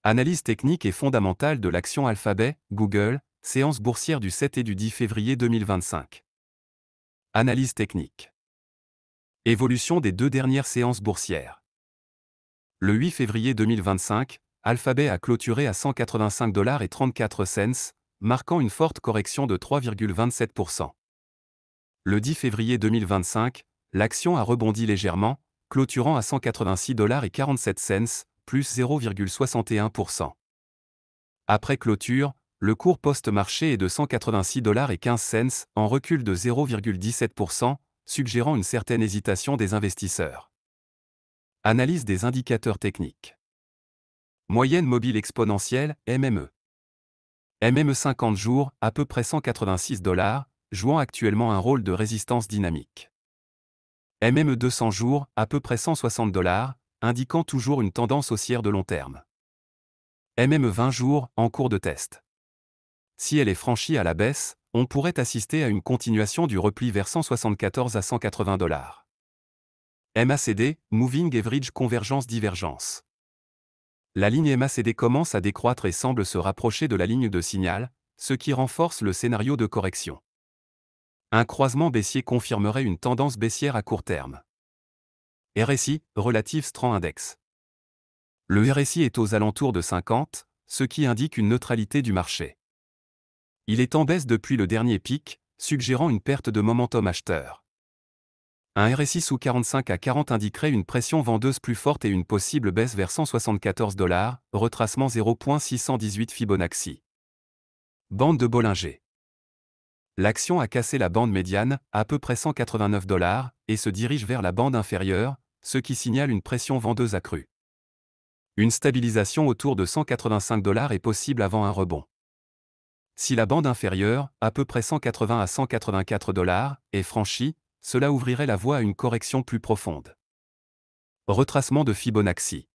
Analyse technique et fondamentale de l'action Alphabet, Google, séance boursière du 7 et du 10 février 2025. Analyse technique. Évolution des deux dernières séances boursières. Le 8 février 2025, Alphabet a clôturé à 185,34 $, marquant une forte correction de 3,27%. Le 10 février 2025, l'action a rebondi légèrement, clôturant à 186,47 $, plus 0,61%. Après clôture, le cours post-marché est de 186,15 $, en recul de 0,17%, suggérant une certaine hésitation des investisseurs. Analyse des indicateurs techniques. Moyenne mobile exponentielle, MME. MME 50 jours, à peu près 186 $, jouant actuellement un rôle de résistance dynamique. MME 200 jours, à peu près 160 $, indiquant toujours une tendance haussière de long terme. MME 20 jours, en cours de test. Si elle est franchie à la baisse, on pourrait assister à une continuation du repli vers 174 à 180 $. MACD, Moving Average Convergence-Divergence. La ligne MACD commence à décroître et semble se rapprocher de la ligne de signal, ce qui renforce le scénario de correction. Un croisement baissier confirmerait une tendance baissière à court terme. RSI, Relative Strength Index. Le RSI est aux alentours de 50, ce qui indique une neutralité du marché. Il est en baisse depuis le dernier pic, suggérant une perte de momentum acheteur. Un RSI sous 45 à 40 indiquerait une pression vendeuse plus forte et une possible baisse vers 174 $, retracement 0.618 Fibonacci. Bande de Bollinger. L'action a cassé la bande médiane, à peu près 189 $, et se dirige vers la bande inférieure, ce qui signale une pression vendeuse accrue. Une stabilisation autour de 185 $ est possible avant un rebond. Si la bande inférieure, à peu près 180 à 184 $, est franchie, cela ouvrirait la voie à une correction plus profonde. Retracement de Fibonacci.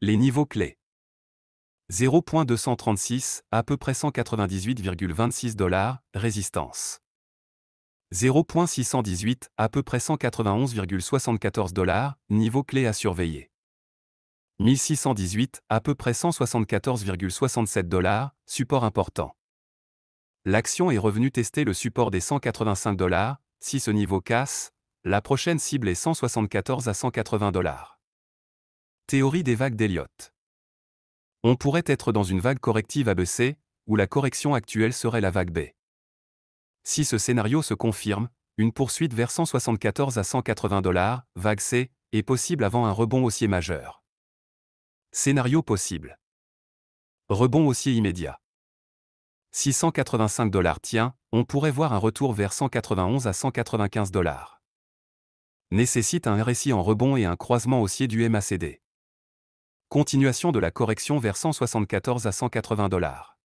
Les niveaux clés. 0.236, à peu près 198,26 $, résistance. 0.618, à peu près 191,74 $, niveau clé à surveiller. 1618, à peu près 174,67 $, support important. L'action est revenue tester le support des 185 $. Si ce niveau casse, la prochaine cible est 174 à 180 $. Théorie des vagues d'Elliott. On pourrait être dans une vague corrective ABC, où la correction actuelle serait la vague B. Si ce scénario se confirme, une poursuite vers 174 à 180 $, vague C, est possible avant un rebond haussier majeur. Scénario possible. Rebond haussier immédiat. Si 185 $ tient, on pourrait voir un retour vers 191 à 195 $. Nécessite un RSI en rebond et un croisement haussier du MACD. Continuation de la correction vers 174 à 180 $.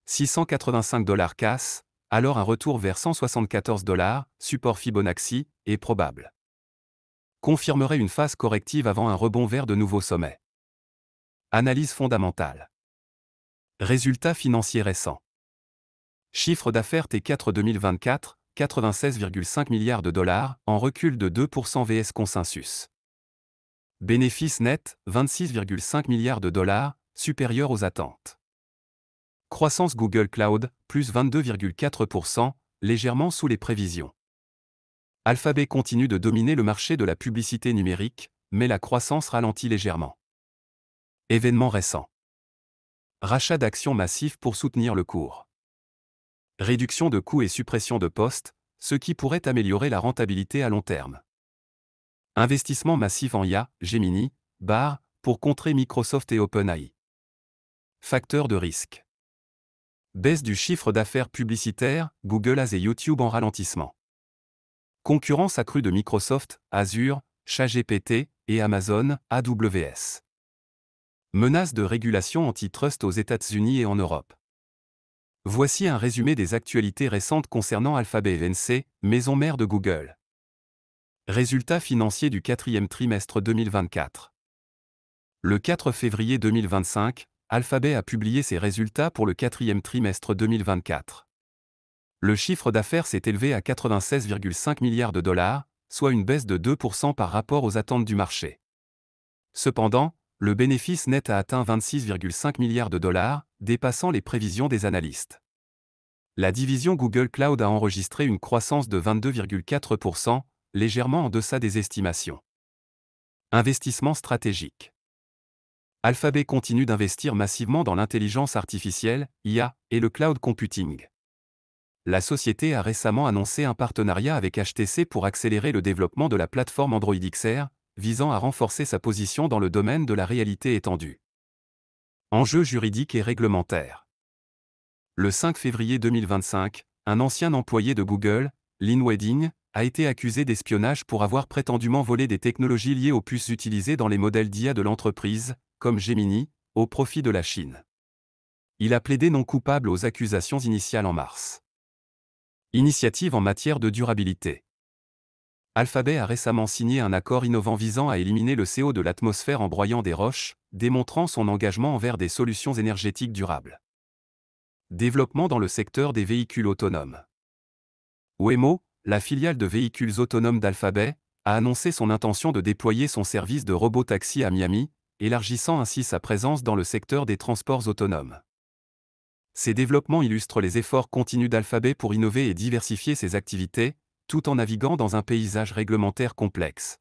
Si 185 $ casse, alors un retour vers 174 $, support Fibonacci, est probable. Confirmerait une phase corrective avant un rebond vers de nouveaux sommets. Analyse fondamentale. Résultats financiers récents. Chiffre d'affaires T4 2024, 96,5 milliards $, en recul de 2% vs consensus. Bénéfice net, 26,5 milliards $, supérieur aux attentes. Croissance Google Cloud, plus 22,4%, légèrement sous les prévisions. Alphabet continue de dominer le marché de la publicité numérique, mais la croissance ralentit légèrement. Événements récents. Rachat d'actions massifs pour soutenir le cours. Réduction de coûts et suppression de postes, ce qui pourrait améliorer la rentabilité à long terme. Investissement massif en IA, Gemini, Bard, pour contrer Microsoft et OpenAI. Facteurs de risque. Baisse du chiffre d'affaires publicitaire, Google Ads et YouTube en ralentissement. Concurrence accrue de Microsoft, Azure, ChatGPT et Amazon, AWS. Menace de régulation antitrust aux États-Unis et en Europe. Voici un résumé des actualités récentes concernant Alphabet Inc., maison mère de Google. Résultats financiers du quatrième trimestre 2024. Le 4 février 2025, Alphabet a publié ses résultats pour le quatrième trimestre 2024. Le chiffre d'affaires s'est élevé à 96,5 milliards $, soit une baisse de 2% par rapport aux attentes du marché. Cependant, Le bénéfice net a atteint 26,5 milliards de dollars, dépassant les prévisions des analystes. La division Google Cloud a enregistré une croissance de 22,4%, légèrement en deçà des estimations. Investissement stratégique. Alphabet continue d'investir massivement dans l'intelligence artificielle, IA, et le cloud computing. La société a récemment annoncé un partenariat avec HTC pour accélérer le développement de la plateforme Android XR, visant à renforcer sa position dans le domaine de la réalité étendue. Enjeux juridiques et réglementaires. Le 5 février 2025, un ancien employé de Google, Lynn Wedding, a été accusé d'espionnage pour avoir prétendument volé des technologies liées aux puces utilisées dans les modèles d'IA de l'entreprise, comme Gemini, au profit de la Chine. Il a plaidé non coupable aux accusations initiales en mars. Initiative en matière de durabilité. Alphabet a récemment signé un accord innovant visant à éliminer le CO de l'atmosphère en broyant des roches, démontrant son engagement envers des solutions énergétiques durables. Développement dans le secteur des véhicules autonomes. Waymo, la filiale de véhicules autonomes d'Alphabet, a annoncé son intention de déployer son service de robot-taxi à Miami, élargissant ainsi sa présence dans le secteur des transports autonomes. Ces développements illustrent les efforts continus d'Alphabet pour innover et diversifier ses activités, tout en naviguant dans un paysage réglementaire complexe.